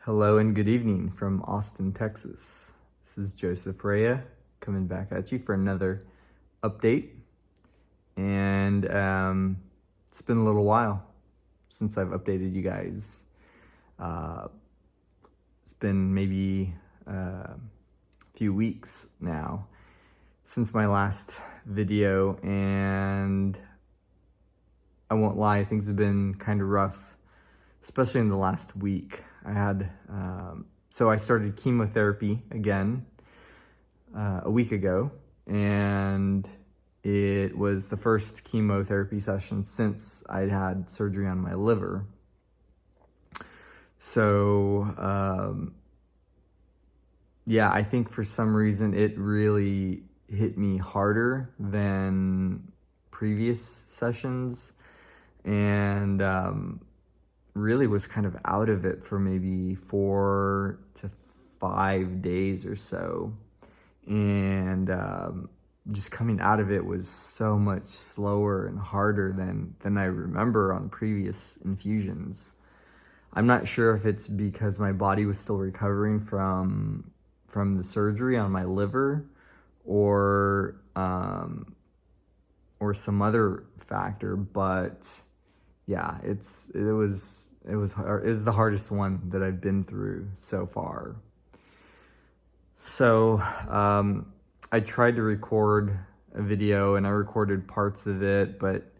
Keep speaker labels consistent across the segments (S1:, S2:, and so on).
S1: Hello and good evening from Austin, Texas. This is Joseph Rhea coming back at you for another update. And it's been a little while since I've updated you guys. It's been maybe a few weeks now since my last video, and I won't lie, things have been kind of rough, especially in the last week. So I started chemotherapy again a week ago, and it was the first chemotherapy session since I'd had surgery on my liver. So yeah, I think for some reason it really hit me harder than previous sessions, and really was kind of out of it for maybe 4 to 5 days or so. And just coming out of it was so much slower and harder than I remember on previous infusions. I'm not sure if it's because my body was still recovering from the surgery on my liver, or some other factor, but yeah, it was the hardest one that I've been through so far. So I tried to record a video, and I recorded parts of it, but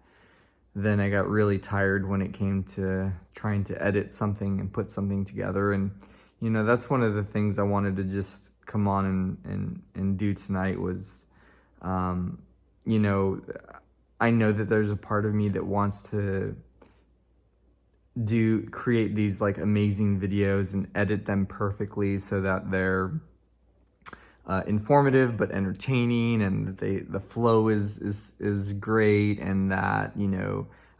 S1: then I got really tired when it came to trying to edit something and put something together. And that's one of the things I wanted to just come on and do tonight was, I know that there's a part of me that wants to create these like amazing videos and edit them perfectly so that they're informative but entertaining, and the flow is great, and that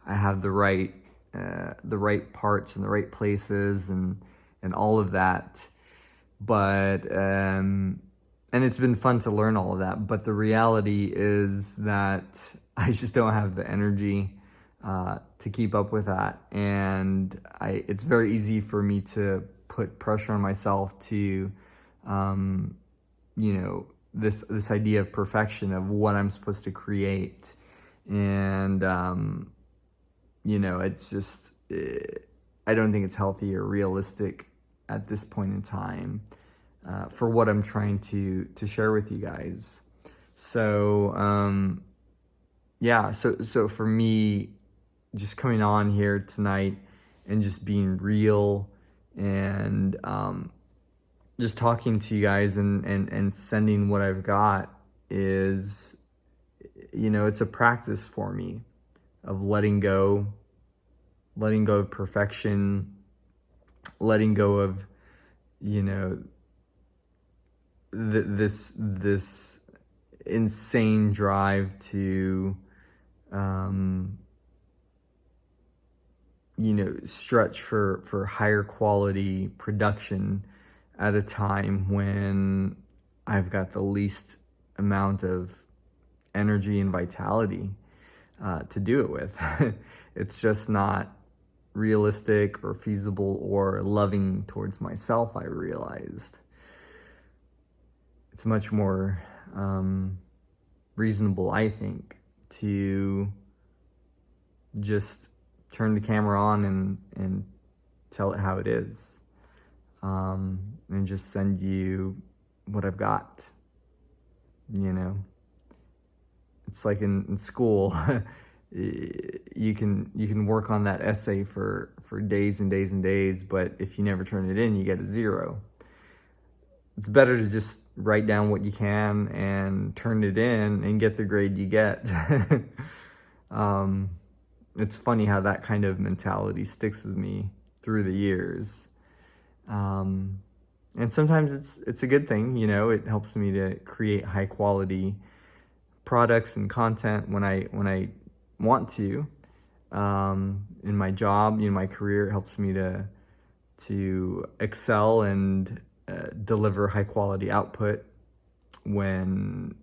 S1: I have the right parts in the right places and all of that. But and it's been fun to learn all of that, but the reality is that I just don't have the energy to keep up with that, and it's very easy for me to put pressure on myself to this idea of perfection of what I'm supposed to create. And it's just I don't think it's healthy or realistic at this point in time for what I'm trying to share with you guys. So yeah, so for me, just coming on here tonight and just being real and just talking to you guys and sending what I've got is, it's a practice for me of letting go of perfection, letting go of, this insane drive to, stretch for higher quality production at a time when I've got the least amount of energy and vitality to do it with. It's just not realistic or feasible or loving towards myself, I realized. It's much more reasonable, I think, to just turn the camera on and tell it how it is, and just send you what I've got. It's like in school. You can work on that essay for days and days and days, but if you never turn it in, you get a 0. It's better to just write down what you can and turn it in and get the grade you get. It's funny how that kind of mentality sticks with me through the years. And sometimes it's a good thing, it helps me to create high quality products and content when I want to. In my job, my career, it helps me to excel and deliver high quality output when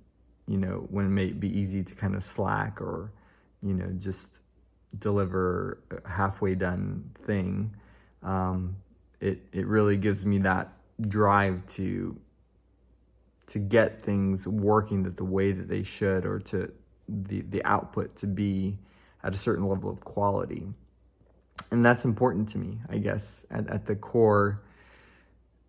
S1: it may be easy to kind of slack or just deliver a halfway done thing. it really gives me that drive to get things working the way that they should, or to the output to be at a certain level of quality. And that's important to me, I guess. At the core,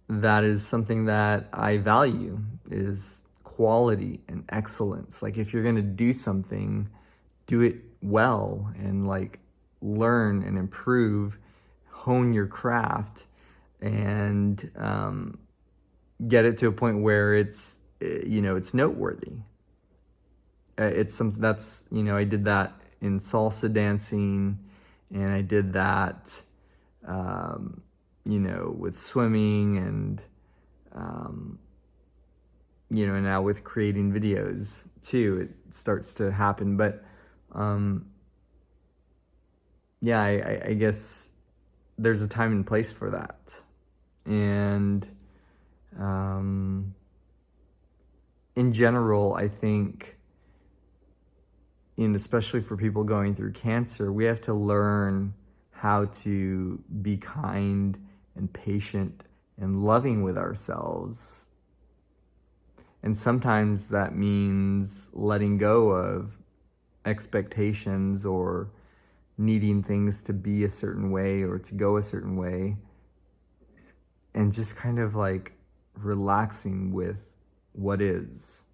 S1: that is something that I value, is quality and excellence. Like, if you're going to do something, do it well, and like learn and improve, hone your craft, and get it to a point where it's it's noteworthy. It's something that's, I did that in salsa dancing, and I did that with swimming, and and now with creating videos too, it starts to happen. But yeah, I guess there's a time and place for that. And in general, I think, and especially for people going through cancer, we have to learn how to be kind and patient and loving with ourselves. And sometimes that means letting go of expectations, or needing things to be a certain way or to go a certain way, and just kind of like relaxing with what is.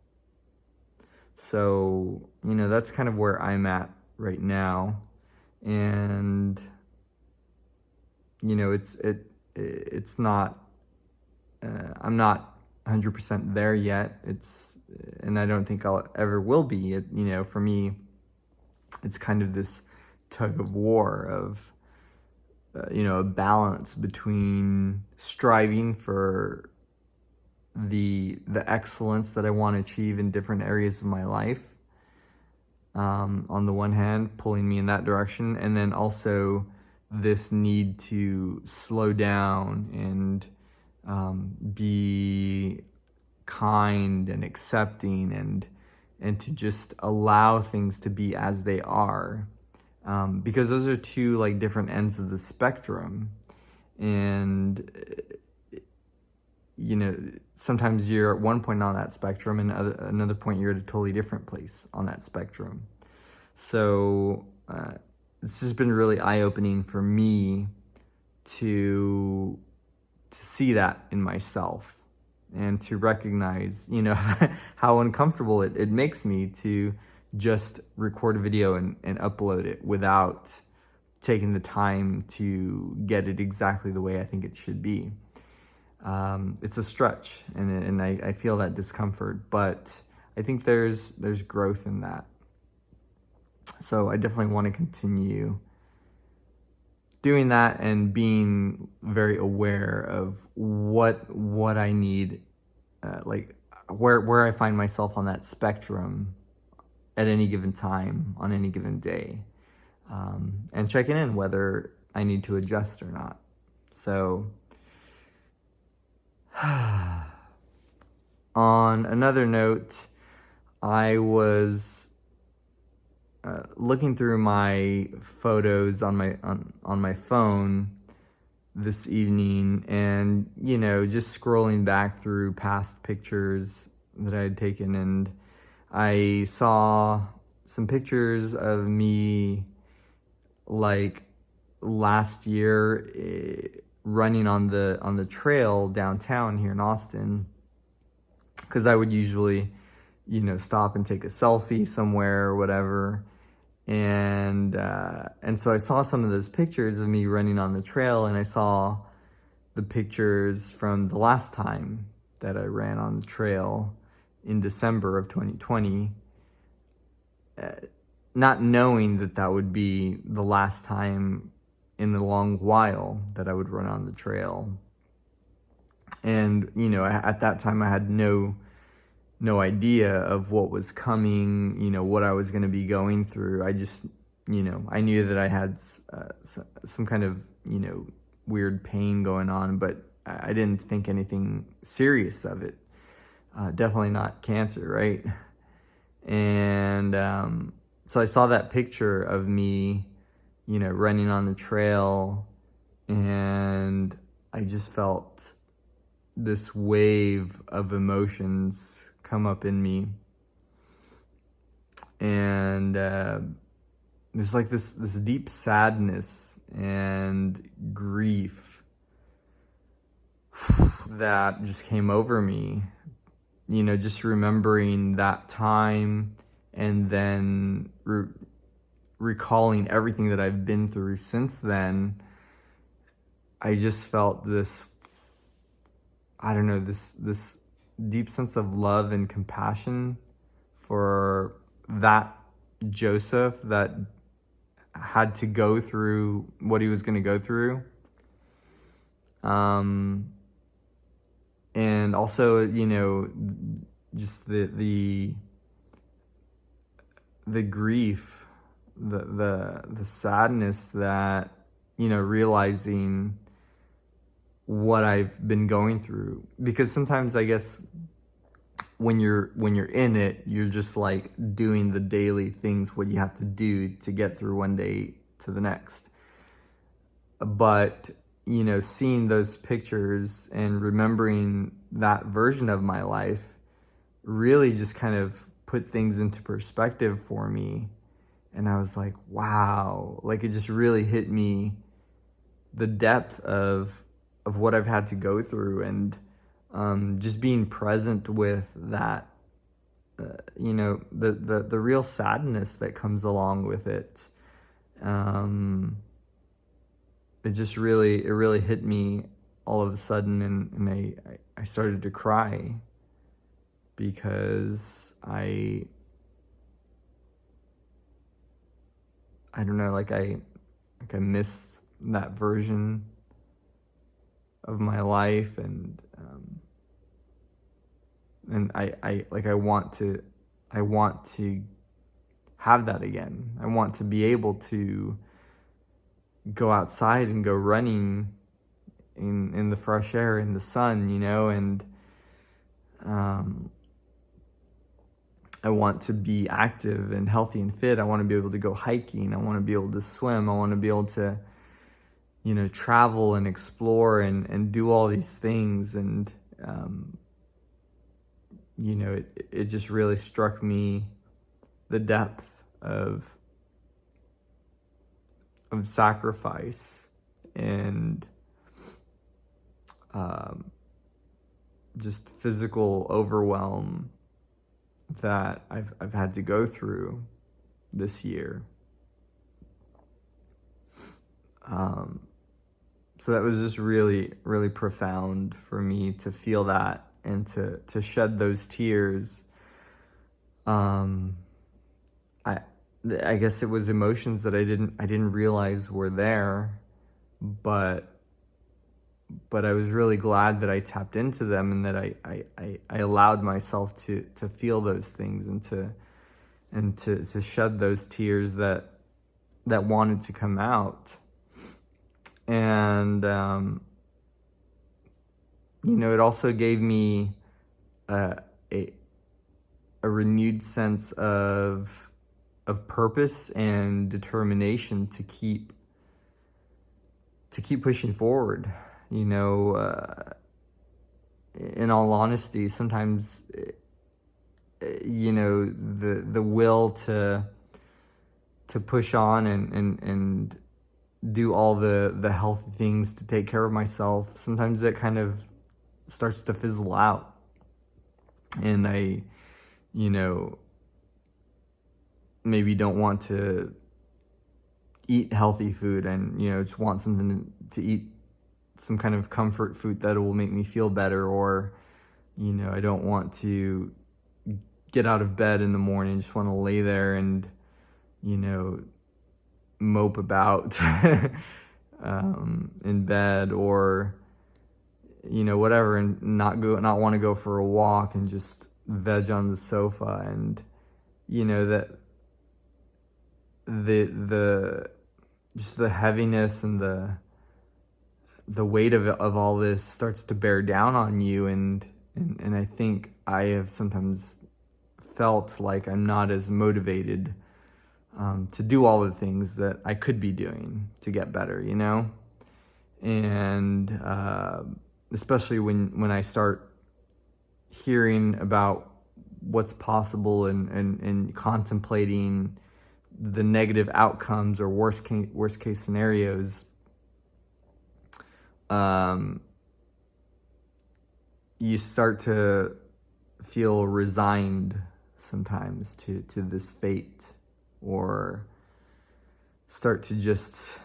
S1: So, that's kind of where I'm at right now. And, it's not, I'm not 100% there yet. And I don't think I'll ever will be. For me, it's kind of this tug of war of, a balance between striving for the excellence that I want to achieve in different areas of my life, on the one hand, pulling me in that direction, and then also this need to slow down and be kind and accepting, and to just allow things to be as they are, because those are two like different ends of the spectrum. And sometimes you're at one point on that spectrum, and another point you're at a totally different place on that spectrum. So it's just been really eye-opening for me to see that in myself, and to recognize, how uncomfortable it makes me to just record a video and upload it without taking the time to get it exactly the way I think it should be. It's a stretch, and I feel that discomfort, but I think there's growth in that. So I definitely want to continue doing that, and being very aware of what I need, like where I find myself on that spectrum at any given time, on any given day, and checking in whether I need to adjust or not. So on another note, I was looking through my photos on my phone this evening, and just scrolling back through past pictures that I had taken, and I saw some pictures of me like last year, running on the trail downtown here in Austin, because I would usually stop and take a selfie somewhere or whatever. And so I saw some of those pictures of me running on the trail, and I saw the pictures from the last time that I ran on the trail in December of 2020, not knowing that would be the last time in a long while that I would run on the trail. And, at that time I had no idea of what was coming, what I was going to be going through. I just, I knew that I had some kind of, weird pain going on, but I didn't think anything serious of it. Definitely not cancer, right? And so I saw that picture of me, running on the trail, and I I just felt this wave of emotions come up in me. And there's like this deep sadness and grief that just came over me. Just remembering that time, and then recalling everything that I've been through since then. I just felt this, I don't know, this deep sense of love and compassion for that Joseph that had to go through what he was going to go through. And also, just the grief, the sadness that, realizing what I've been going through. Because sometimes I guess when you're in it, you're just like doing the daily things, what you have to do to get through one day to the next. But seeing those pictures and remembering that version of my life really just kind of put things into perspective for me. And I was like, wow, like it just really hit me, the depth of what I've had to go through, and just being present with that, the real sadness that comes along with it. It really hit me all of a sudden, and I started to cry because I don't know, like I miss that version of my life, and I want to have that again. I want to be able to go outside and go running in the fresh air, in the sun, and I want to be active and healthy and fit. I want to be able to go hiking. I want to be able to swim. I want to be able to, travel and explore and do all these things. And, it just really struck me, the depth of sacrifice and just physical overwhelm that I've had to go through this year. So that was just really, really profound for me to feel that and to shed those tears. I guess it was emotions that I didn't realize were there, but I was really glad that I tapped into them, and that I allowed myself to feel those things, and to shed those tears that wanted to come out. And it also gave me a renewed sense of purpose and determination to keep pushing forward. In all honesty, sometimes the will to push on and do all the healthy things to take care of myself, sometimes it kind of starts to fizzle out, and I maybe don't want to eat healthy food, and just want something to eat, some kind of comfort food that will make me feel better, or I don't want to get out of bed in the morning, just want to lay there and mope about in bed, or whatever, and not want to go for a walk and just veg on the sofa. And that the just the heaviness and the weight of all this starts to bear down on you, and I think I have sometimes felt like I'm not as motivated to do all the things that I could be doing to get better, And especially when I start hearing about what's possible and contemplating the negative outcomes or worst case scenarios, you start to feel resigned sometimes to this fate, or start to just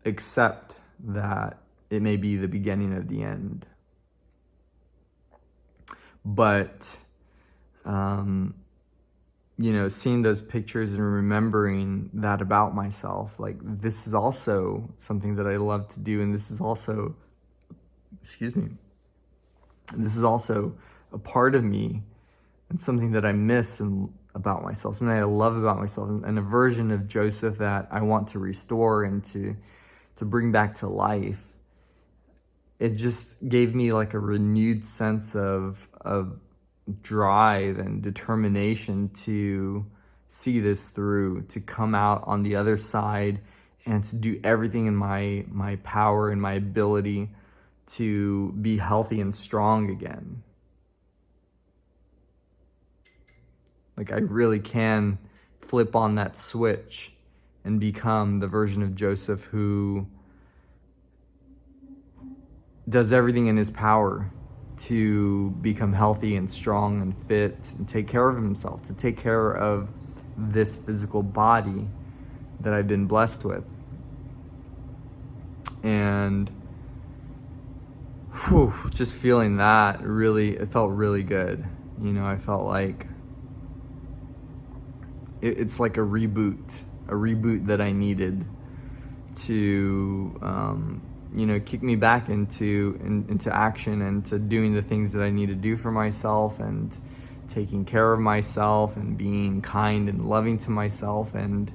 S1: accept that it may be the beginning of the end. But, seeing those pictures and remembering that about myself, like, this is also something that I love to do. And this is also, this is also a part of me and something that I miss about myself, something I love about myself, and a version of Joseph that I want to restore and to bring back to life. It just gave me like a renewed sense of drive and determination to see this through, to come out on the other side and to do everything in my power and my ability to be healthy and strong again. Like, I really can flip on that switch and become the version of Joseph who does everything in his power to become healthy and strong and fit and take care of himself, to take care of this physical body that I've been blessed with. And just feeling that, it felt really good. I felt like it's like a reboot that I needed to kick me back into action and to doing the things that I need to do for myself, and taking care of myself and being kind and loving to myself. And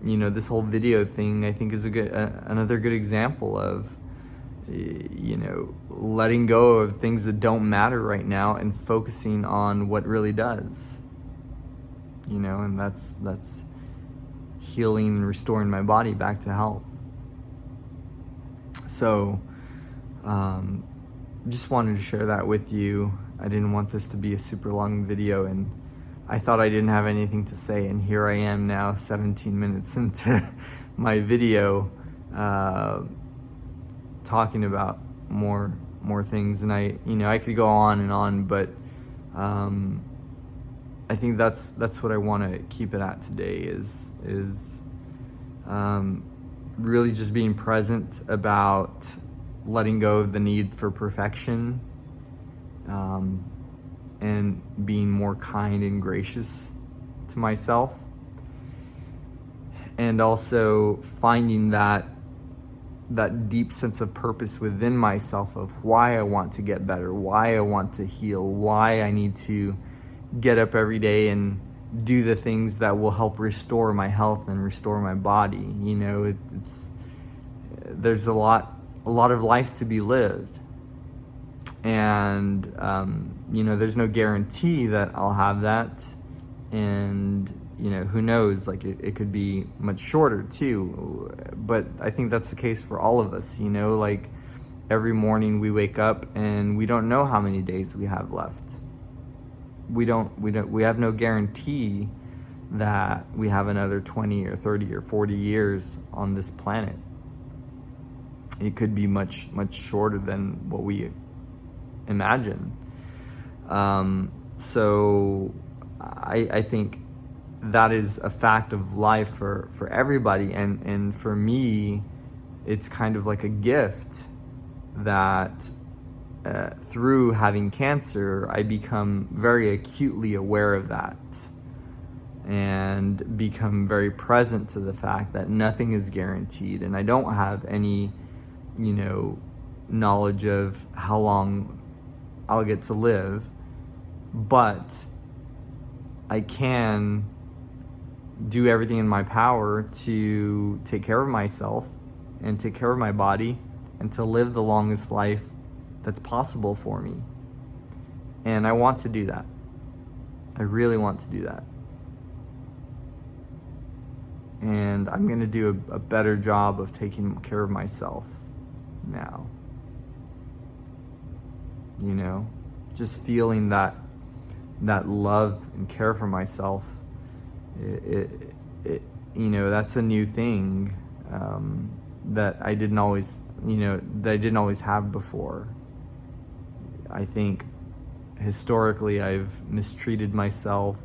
S1: this whole video thing, I think, is another good example of letting go of things that don't matter right now and focusing on what really does. And that's healing and restoring my body back to health. So, just wanted to share that with you. I didn't want this to be a super long video, and I thought I didn't have anything to say, and here I am now 17 minutes into my video, talking about more things. And I could go on and on, but I think that's what I want to keep it at today, is really just being present about letting go of the need for perfection, and being more kind and gracious to myself, and also finding that deep sense of purpose within myself of why I want to get better, why I want to heal, why I need to get up every day and do the things that will help restore my health and restore my body. There's a lot of life to be lived, and there's no guarantee that I'll have that, and who knows, like, it could be much shorter too. But I think that's the case for all of us. Like, every morning we wake up and we don't know how many days we have left. We have no guarantee that we have another 20 or 30 or 40 years on this planet. It could be much shorter than what we imagine. So I think that is a fact of life for everybody, and for me, it's kind of like a gift that through having cancer, I become very acutely aware of that, and become very present to the fact that nothing is guaranteed, and I don't have any, knowledge of how long I'll get to live, but I can do everything in my power to take care of myself and take care of my body and to live the longest life that's possible for me. And I want to do that. I really want to do that. and I'm going to do a better job of taking care of myself now. You know, just feeling that love and care for myself, it you know, that's a new thing that I didn't always, have before. I think historically I've mistreated myself.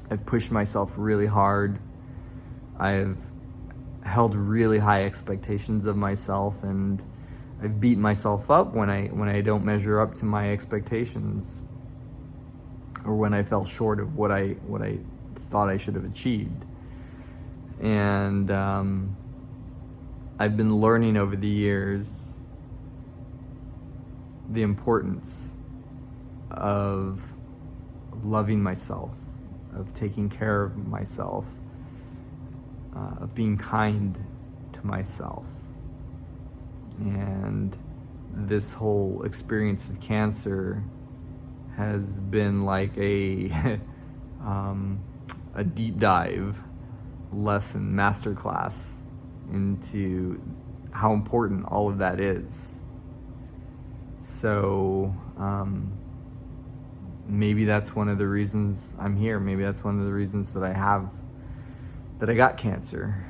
S1: I've pushed myself really hard. I've held really high expectations of myself, and I've beaten myself up when I don't measure up to my expectations, or when I fell short of what I thought I should have achieved. And I've been learning over the years the importance of loving myself, of taking care of myself, of being kind to myself. And this whole experience of cancer has been like a deep dive lesson, masterclass into how important all of that is. So maybe that's one of the reasons I'm here. Maybe that's one of the reasons that I got cancer.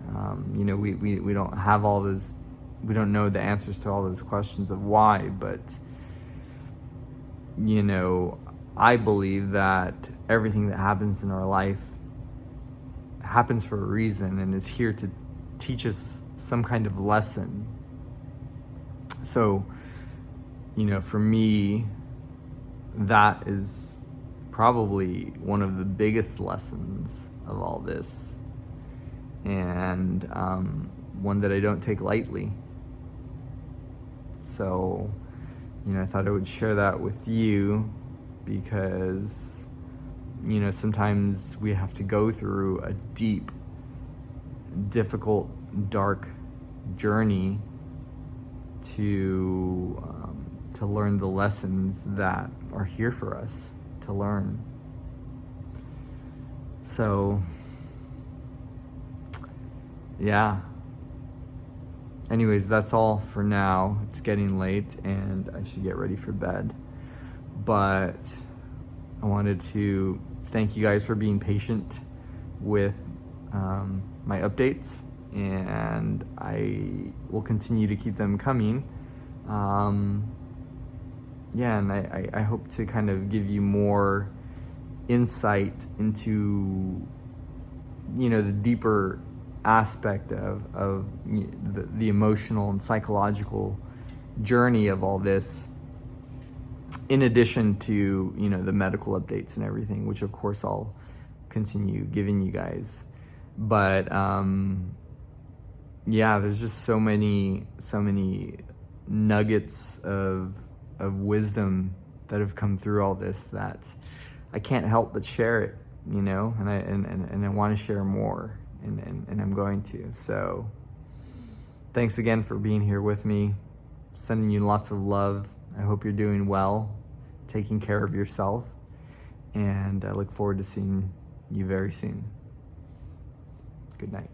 S1: We don't have all those, we don't know the answers to all those questions of why, but I believe that everything that happens in our life happens for a reason and is here to teach us some kind of lesson. So, for me, that is probably one of the biggest lessons of all this, and one that I don't take lightly. So, I thought I would share that with you because, sometimes we have to go through a deep, difficult, dark journey to learn the lessons that are here for us to learn. So, yeah. Anyways, that's all for now. It's getting late and I should get ready for bed. But I wanted to thank you guys for being patient with my updates, and I will continue to keep them coming. And I hope to kind of give you more insight into, the deeper aspect of the emotional and psychological journey of all this, in addition to, the medical updates and everything, which of course I'll continue giving you guys. But there's just so many nuggets of wisdom that have come through all this that I can't help but share it, and I want to share more, and I'm going to. So thanks again for being here with me. Sending you lots of love. I hope you're doing well, taking care of yourself, and I look forward to seeing you very soon. Good night.